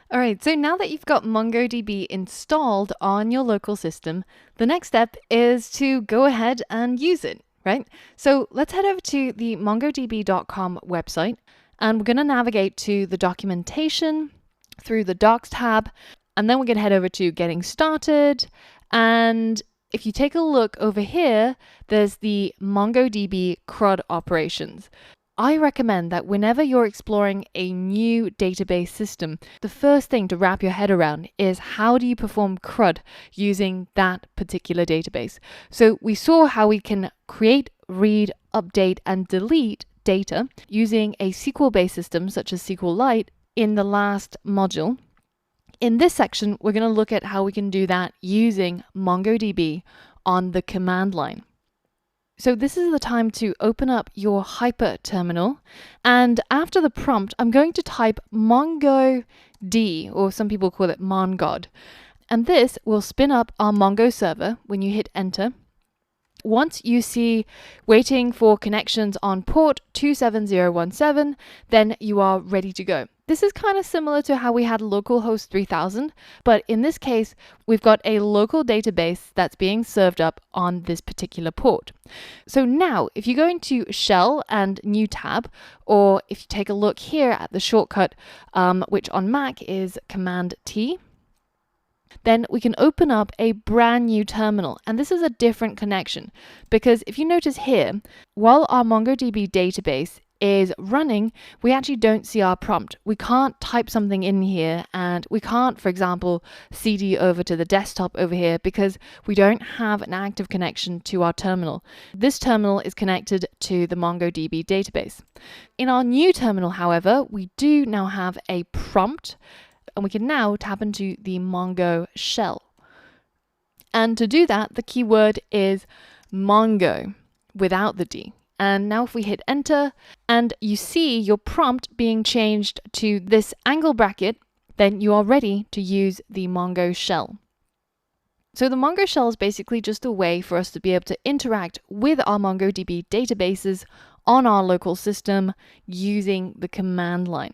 All right, so now that you've got MongoDB installed on your local system, the next step is to go ahead and use it, right? So let's head over to the mongodb.com website, and we're going to navigate to the documentation through the Docs tab, and then we're going to head over to Getting Started. And if you take a look over here, there's the MongoDB CRUD operations. I recommend that whenever you're exploring a new database system, the first thing to wrap your head around is how do you perform CRUD using that particular database. So we saw how we can create, read, update, and delete data using a SQL-based system such as SQLite in the last module. In this section, we're going to look at how we can do that using MongoDB on the command line. So this is the time to open up your Hyper terminal, and after the prompt, I'm going to type MongoD, or some people call it MonGod, and this will spin up our Mongo server when you hit enter. Once you see waiting for connections on port 27017, then you are ready to go. This is kind of similar to how we had localhost 3000, but in this case, we've got a local database that's being served up on this particular port. So now, if you go into Shell and New tab, or if you take a look here at the shortcut, which on Mac is Command T, then we can open up a brand new terminal. And this is a different connection because if you notice here, while our MongoDB database is running, we actually don't see our prompt. We can't type something in here, and we can't, for example, CD over to the desktop over here because we don't have an active connection to our terminal. This terminal is connected to the MongoDB database. In our new terminal, however, we do now have a prompt, and we can now tap into the Mongo shell. And to do that, the keyword is Mongo without the D. And now if we hit enter and you see your prompt being changed to this angle bracket, then you are ready to use the Mongo shell. So the Mongo shell is basically just a way for us to be able to interact with our MongoDB databases on our local system using the command line.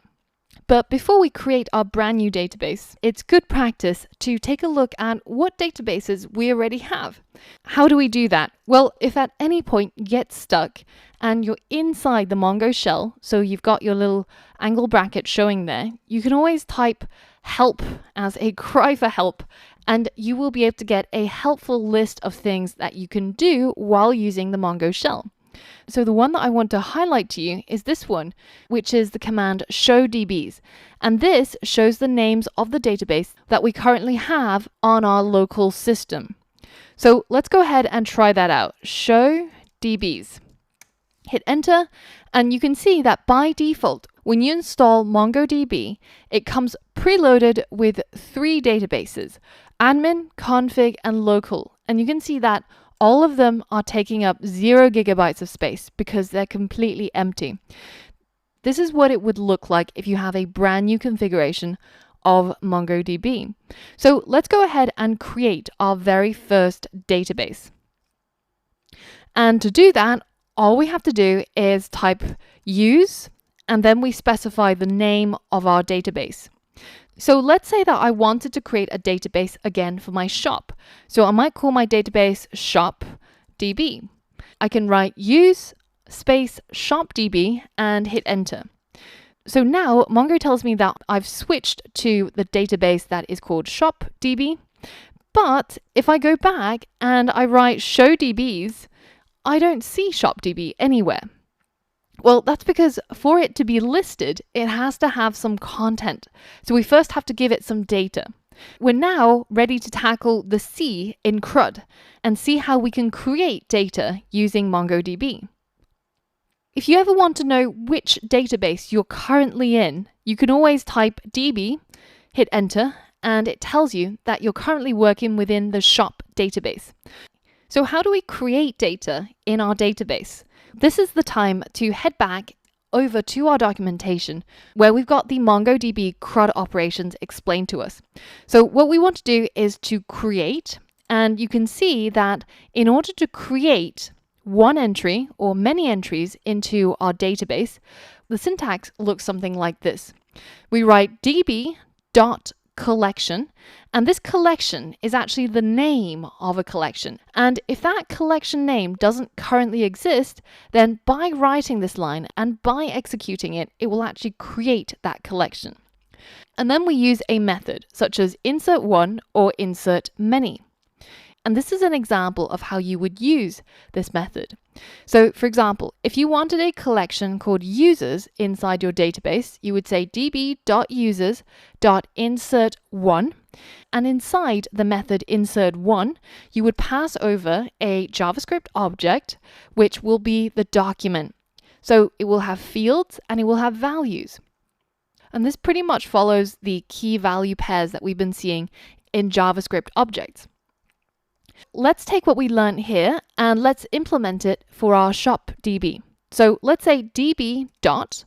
But before we create our brand new database, it's good practice to take a look at what databases we already have. How do we do that? Well, if at any point you get stuck and you're inside the Mongo shell, so you've got your little angle bracket showing there, you can always type help as a cry for help, and you will be able to get a helpful list of things that you can do while using the Mongo shell. So the one that I want to highlight to you is this one, which is the command show DBs. And this shows the names of the database that we currently have on our local system. So let's go ahead and try that out. Show DBs. Hit enter, and you can see that by default, when you install MongoDB, it comes preloaded with 3 databases: admin, config, and local. And you can see that all of them are taking up 0 gigabytes of space because they're completely empty. This is what it would look like if you have a brand new configuration of MongoDB. So let's go ahead and create our very first database. And to do that, all we have to do is type use, and then we specify the name of our database. So let's say that I wanted to create a database again for my shop. So I might call my database shopDB. I can write use space shopDB and hit enter. So now Mongo tells me that I've switched to the database that is called shopDB. But if I go back and I write show DBs, I don't see shopDB anywhere. Well, that's because for it to be listed, it has to have some content. So we first have to give it some data. We're now ready to tackle the C in CRUD and see how we can create data using MongoDB. If you ever want to know which database you're currently in, you can always type DB, hit enter, and it tells you that you're currently working within the shop database. So how do we create data in our database? This is the time to head back over to our documentation where we've got the MongoDB CRUD operations explained to us. So what we want to do is to create, and you can see that in order to create one entry or many entries into our database, the syntax looks something like this. We write db dot collection, and this collection is actually the name of a collection. And if that collection name doesn't currently exist, then by writing this line and by executing it, it will actually create that collection. And then we use a method such as insert one or insert many. And this is an example of how you would use this method. So for example, if you wanted a collection called users inside your database, you would say db.users.insert1, and inside the method insert1, you would pass over a JavaScript object, which will be the document. So it will have fields and it will have values. And this pretty much follows the key value pairs that we've been seeing in JavaScript objects. Let's take what we learned here and let's implement it for our shop DB. So let's say db dot,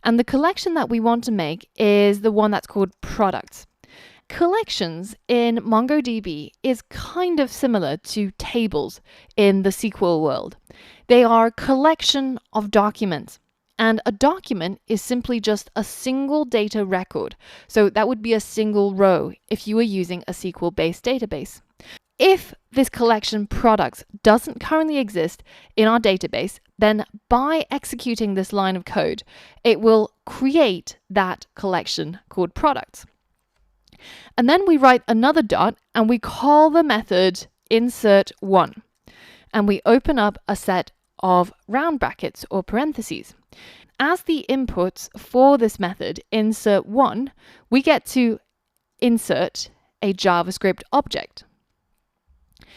and the collection that we want to make is the one that's called products. Collections in MongoDB is kind of similar to tables in the SQL world. They are a collection of documents. And a document is simply just a single data record. So that would be a single row if you were using a SQL-based database. If this collection products doesn't currently exist in our database, then by executing this line of code, it will create that collection called products. And then we write another dot and we call the method insert1. And we open up a set of round brackets or parentheses. As the inputs for this method insert1, we get to insert a JavaScript object.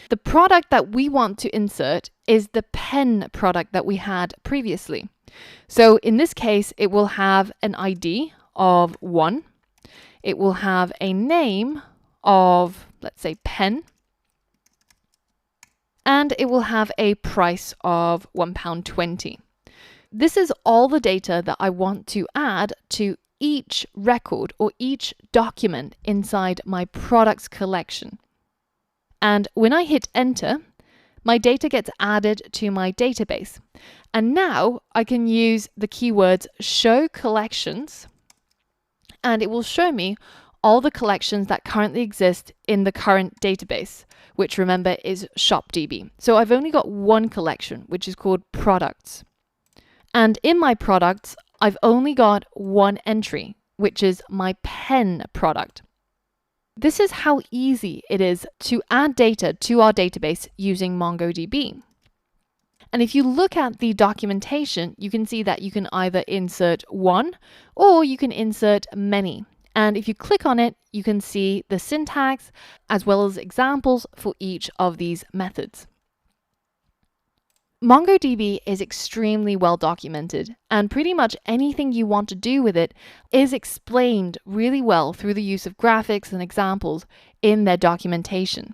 The product that we want to insert is the pen product that we had previously. So in this case, it will have an ID of 1. It will have a name of, let's say, pen. And it will have a price of £1.20. This is all the data that I want to add to each record or each document inside my products collection. And when I hit enter, my data gets added to my database. And now I can use the keywords show collections, and it will show me all the collections that currently exist in the current database, which remember is shopDB. So I've only got one collection, which is called products. And in my products, I've only got one entry, which is my pen product. This is how easy it is to add data to our database using MongoDB. And if you look at the documentation, you can see that you can either insert one or you can insert many. And if you click on it, you can see the syntax as well as examples for each of these methods. MongoDB is extremely well documented, and pretty much anything you want to do with it is explained really well through the use of graphics and examples in their documentation.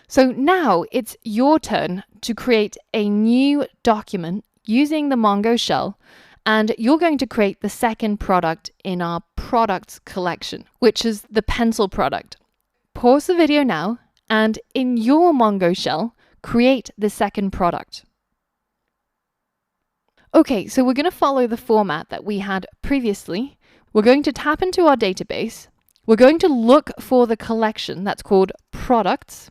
So now it's your turn to create a new document using the Mongo shell, and you're going to create the second product in our products collection, which is the pencil product. Pause the video now, and in your Mongo shell, create the second product. Okay, so we're going to follow the format that we had previously. We're going to tap into our database. We're going to look for the collection that's called products.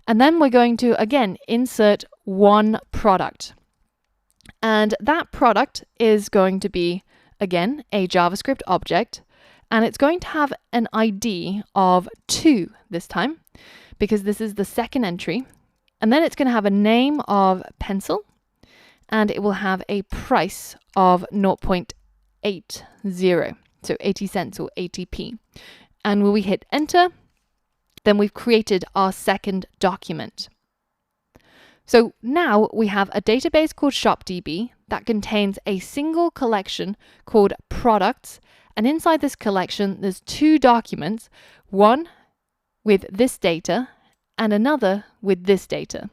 And then we're going to, again, insert one product. And that product is going to be, again, a JavaScript object. And it's going to have an ID of 2 this time, because this is the second entry. And then it's going to have a name of pencil. And it will have a price of 0.80, so 80 cents or 80p. And when we hit enter, then we've created our second document. So now we have a database called shopDB that contains a single collection called products. And inside this collection, there's 2 documents, one with this data and another with this data.